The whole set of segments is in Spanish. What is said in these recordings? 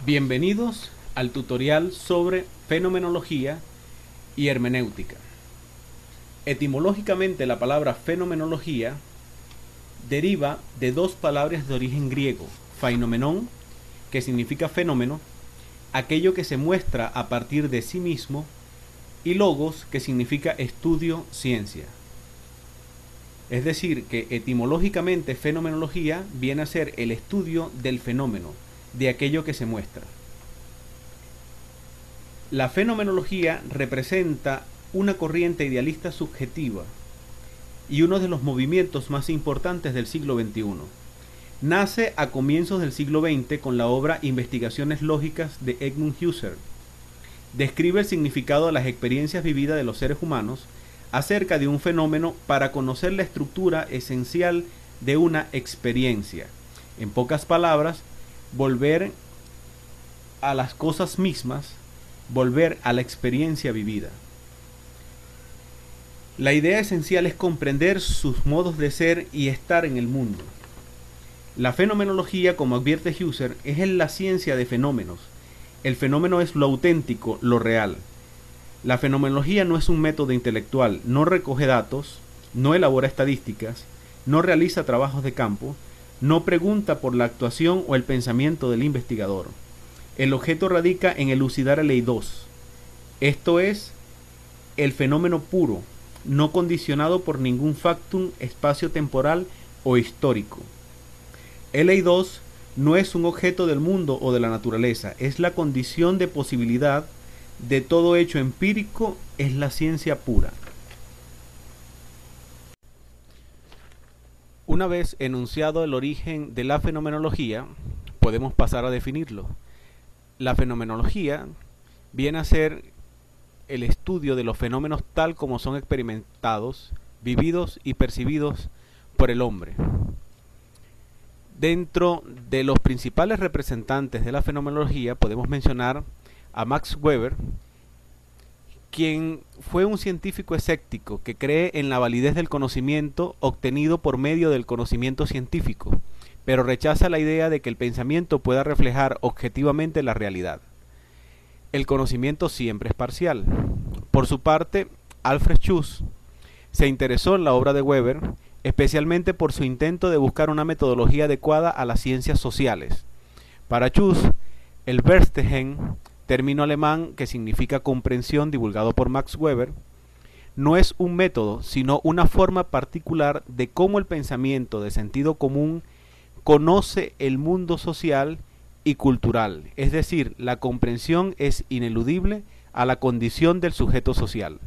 Bienvenidos al tutorial sobre fenomenología y hermenéutica. Etimológicamente, la palabra fenomenología deriva de dos palabras de origen griego: phainommenon, que significa fenómeno, aquello que se muestra a partir de sí mismo, y logos, que significa estudio, ciencia. Es decir, que etimológicamente fenomenología viene a ser el estudio del fenómeno, de aquello que se muestra. La fenomenología representa una corriente idealista subjetiva y uno de los movimientos más importantes del siglo XXI. Nace a comienzos del siglo XX con la obra Investigaciones Lógicas de Edmund Husserl. Describe el significado de las experiencias vividas de los seres humanos acerca de un fenómeno para conocer la estructura esencial de una experiencia. En pocas palabras, volver a las cosas mismas, volver a la experiencia vivida. La idea esencial es comprender sus modos de ser y estar en el mundo. La fenomenología, como advierte Husserl, es la ciencia de fenómenos. El fenómeno es lo auténtico, lo real. La fenomenología no es un método intelectual, no recoge datos, no elabora estadísticas, no realiza trabajos de campo, no pregunta por la actuación o el pensamiento del investigador. El objeto radica en elucidar el eidos, esto es, el fenómeno puro, no condicionado por ningún factum espacio-temporal o histórico. El eidos no es un objeto del mundo o de la naturaleza, es la condición de posibilidad de todo hecho empírico, es la ciencia pura. Una vez enunciado el origen de la fenomenología, podemos pasar a definirlo. La fenomenología viene a ser el estudio de los fenómenos tal como son experimentados, vividos y percibidos por el hombre. Dentro de los principales representantes de la fenomenología podemos mencionar a Max Weber, quien fue un científico escéptico que cree en la validez del conocimiento obtenido por medio del conocimiento científico, pero rechaza la idea de que el pensamiento pueda reflejar objetivamente la realidad. El conocimiento siempre es parcial. Por su parte, Alfred Schuss se interesó en la obra de Weber, especialmente por su intento de buscar una metodología adecuada a las ciencias sociales. Para Schuss, el Verstehen, término alemán que significa comprensión divulgado por Max Weber, no es un método, sino una forma particular de cómo el pensamiento de sentido común conoce el mundo social y cultural, es decir, la comprensión es ineludible a la condición del sujeto social.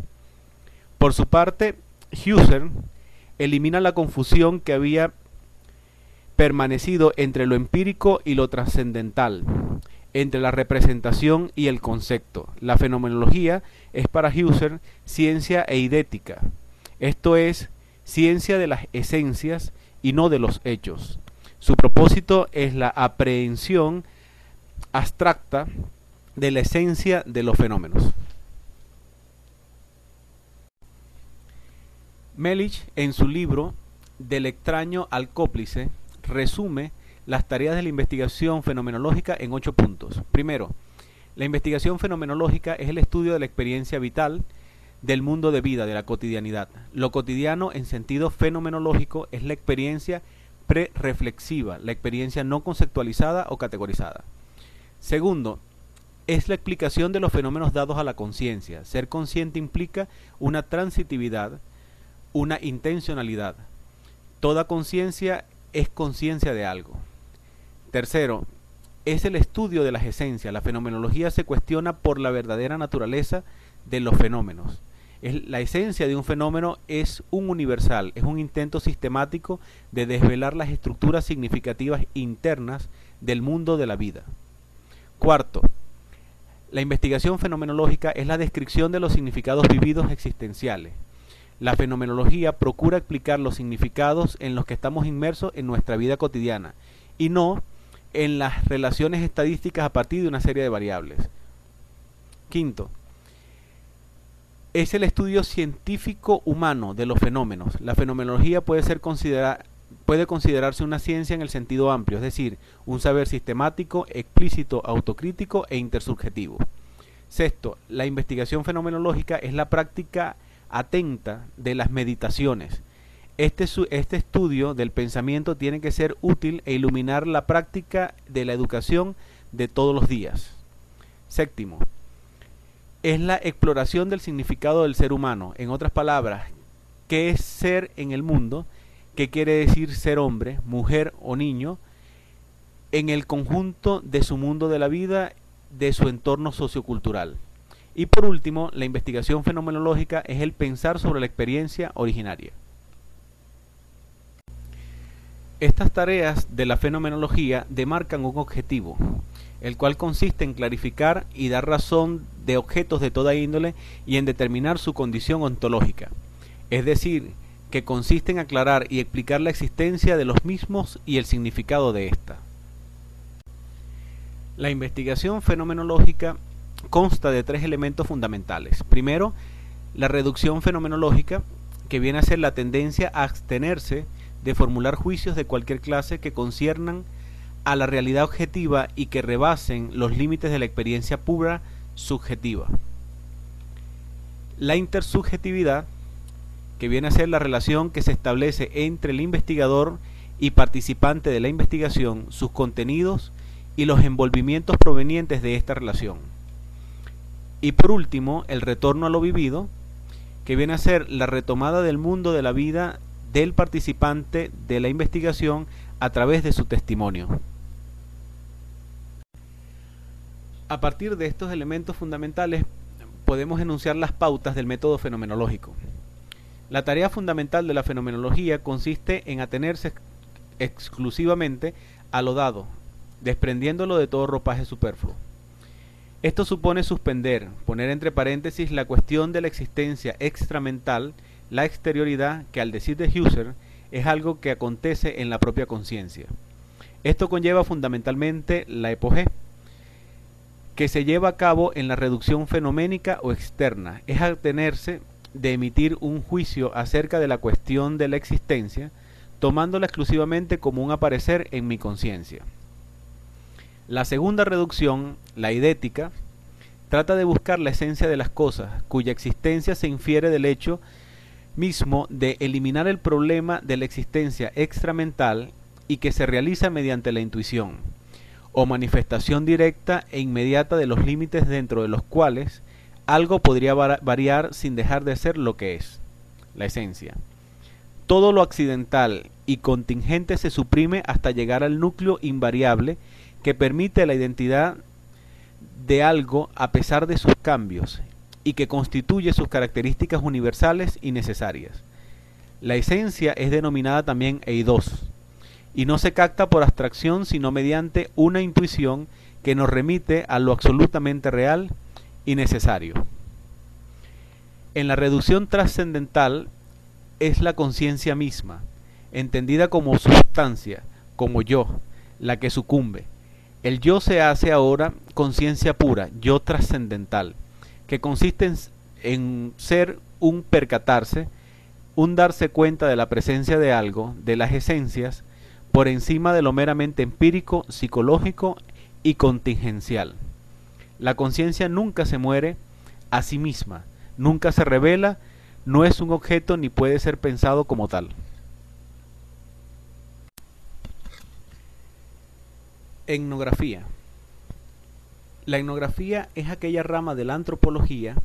Por su parte, Husserl elimina la confusión que había permanecido entre lo empírico y lo trascendental, entre la representación y el concepto. La fenomenología es para Husserl ciencia eidética, esto es, ciencia de las esencias y no de los hechos. Su propósito es la aprehensión abstracta de la esencia de los fenómenos. Melich, en su libro Del extraño al cómplice, resume las tareas de la investigación fenomenológica en 8 puntos. Primero, la investigación fenomenológica es el estudio de la experiencia vital del mundo de vida, de la cotidianidad. Lo cotidiano en sentido fenomenológico es la experiencia pre-reflexiva, la experiencia no conceptualizada o categorizada. Segundo, es la explicación de los fenómenos dados a la conciencia. Ser consciente implica una transitividad, una intencionalidad. Toda conciencia es conciencia de algo. Tercero, es el estudio de las esencias. La fenomenología se cuestiona por la verdadera naturaleza de los fenómenos. La esencia de un fenómeno es un universal, es un intento sistemático de desvelar las estructuras significativas internas del mundo de la vida. Cuarto, la investigación fenomenológica es la descripción de los significados vividos existenciales. La fenomenología procura explicar los significados en los que estamos inmersos en nuestra vida cotidiana y no en las relaciones estadísticas a partir de una serie de variables. Quinto, es el estudio científico humano de los fenómenos. La fenomenología puede ser considerada puede considerarse una ciencia en el sentido amplio, es decir, un saber sistemático, explícito, autocrítico e intersubjetivo. Sexto, la investigación fenomenológica es la práctica atenta de las meditaciones. Este estudio del pensamiento tiene que ser útil e iluminar la práctica de la educación de todos los días. Séptimo, es la exploración del significado del ser humano. En otras palabras, ¿qué es ser en el mundo? ¿Qué quiere decir ser hombre, mujer o niño en el conjunto de su mundo de la vida, de su entorno sociocultural? Y por último, la investigación fenomenológica es el pensar sobre la experiencia originaria. Estas tareas de la fenomenología demarcan un objetivo, el cual consiste en clarificar y dar razón de objetos de toda índole y en determinar su condición ontológica, es decir, que consiste en aclarar y explicar la existencia de los mismos y el significado de ésta. La investigación fenomenológica consta de tres elementos fundamentales. Primero, la reducción fenomenológica, que viene a ser la tendencia a abstenerse de formular juicios de cualquier clase que conciernan a la realidad objetiva y que rebasen los límites de la experiencia pura subjetiva. La intersubjetividad, que viene a ser la relación que se establece entre el investigador y participante de la investigación, sus contenidos y los envolvimientos provenientes de esta relación. Y por último, el retorno a lo vivido, que viene a ser la retomada del mundo de la vida del participante de la investigación a través de su testimonio. A partir de estos elementos fundamentales podemos enunciar las pautas del método fenomenológico. La tarea fundamental de la fenomenología consiste en atenerse exclusivamente a lo dado, desprendiéndolo de todo ropaje superfluo. Esto supone suspender, poner entre paréntesis la cuestión de la existencia extramental, la exterioridad, que al decir de Husserl es algo que acontece en la propia conciencia. Esto conlleva fundamentalmente la epogé, que se lleva a cabo en la reducción fenoménica o externa, es abstenerse de emitir un juicio acerca de la cuestión de la existencia, tomándola exclusivamente como un aparecer en mi conciencia. La segunda reducción, la idética, trata de buscar la esencia de las cosas, cuya existencia se infiere del hecho mismo de eliminar el problema de la existencia extramental y que se realiza mediante la intuición, o manifestación directa e inmediata de los límites dentro de los cuales algo podría variar sin dejar de ser lo que es, la esencia. Todo lo accidental y contingente se suprime hasta llegar al núcleo invariable que permite la identidad de algo a pesar de sus cambios y que constituye sus características universales y necesarias. La esencia es denominada también eidos y no se capta por abstracción sino mediante una intuición que nos remite a lo absolutamente real y necesario. En la reducción trascendental es la conciencia misma, entendida como sustancia, como yo, la que sucumbe. El yo se hace ahora conciencia pura, yo trascendental, que consiste en ser un percatarse, un darse cuenta de la presencia de algo, de las esencias, por encima de lo meramente empírico, psicológico y contingencial. La conciencia nunca se muere a sí misma, nunca se revela, no es un objeto ni puede ser pensado como tal. Etnografía. La etnografía es aquella rama de la antropología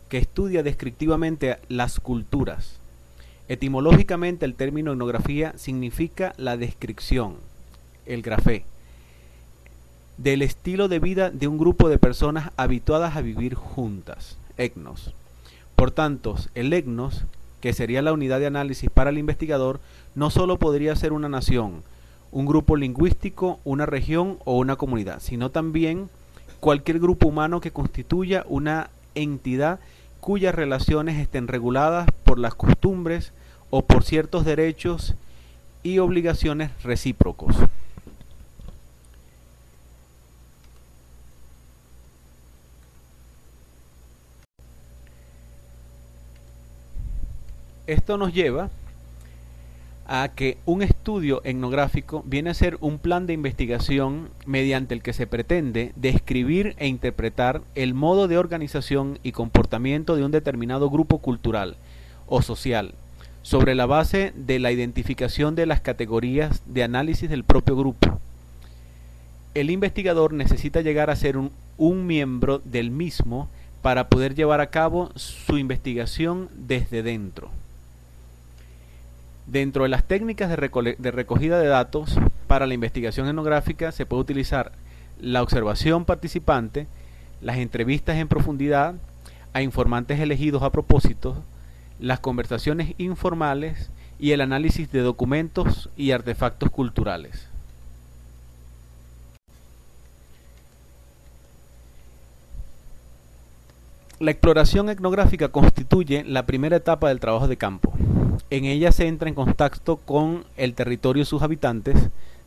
que estudia descriptivamente las culturas. Etimológicamente el término etnografía significa la descripción, el grafé, del estilo de vida de un grupo de personas habituadas a vivir juntas, etnos. Por tanto, el etnos, que sería la unidad de análisis para el investigador, no solo podría ser una nación, un grupo lingüístico, una región o una comunidad, sino también cualquier grupo humano que constituya una entidad cuyas relaciones estén reguladas por las costumbres o por ciertos derechos y obligaciones recíprocos. Esto nos lleva a que un estudio etnográfico viene a ser un plan de investigación mediante el que se pretende describir e interpretar el modo de organización y comportamiento de un determinado grupo cultural o social, sobre la base de la identificación de las categorías de análisis del propio grupo. El investigador necesita llegar a ser un miembro del mismo para poder llevar a cabo su investigación desde dentro. Dentro de las técnicas de recogida de datos para la investigación etnográfica se puede utilizar la observación participante, las entrevistas en profundidad, a informantes elegidos a propósito, las conversaciones informales y el análisis de documentos y artefactos culturales. La exploración etnográfica constituye la primera etapa del trabajo de campo. En ella se entra en contacto con el territorio y sus habitantes,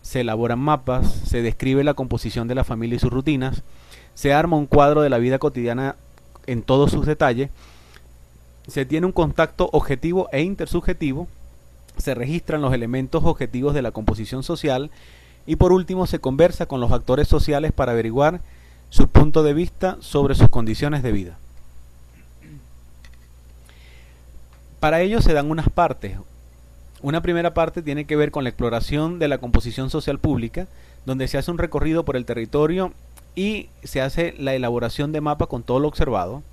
se elaboran mapas, se describe la composición de la familia y sus rutinas, se arma un cuadro de la vida cotidiana en todos sus detalles, se tiene un contacto objetivo e intersubjetivo, se registran los elementos objetivos de la composición social y por último se conversa con los actores sociales para averiguar su punto de vista sobre sus condiciones de vida. Para ello se dan unas partes. Una primera parte tiene que ver con la exploración de la composición social pública, donde se hace un recorrido por el territorio y se hace la elaboración de mapa con todo lo observado.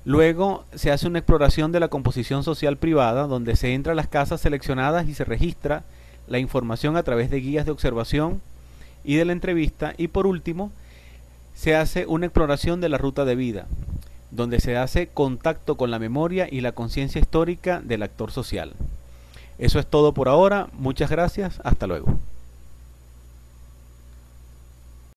Luego se hace una exploración de la composición social privada, donde se entra a las casas seleccionadas y se registra la información a través de guías de observación y de la entrevista. Y por último, se hace una exploración de la ruta de vida, donde se hace contacto con la memoria y la conciencia histórica del actor social. Eso es todo por ahora. Muchas gracias. Hasta luego.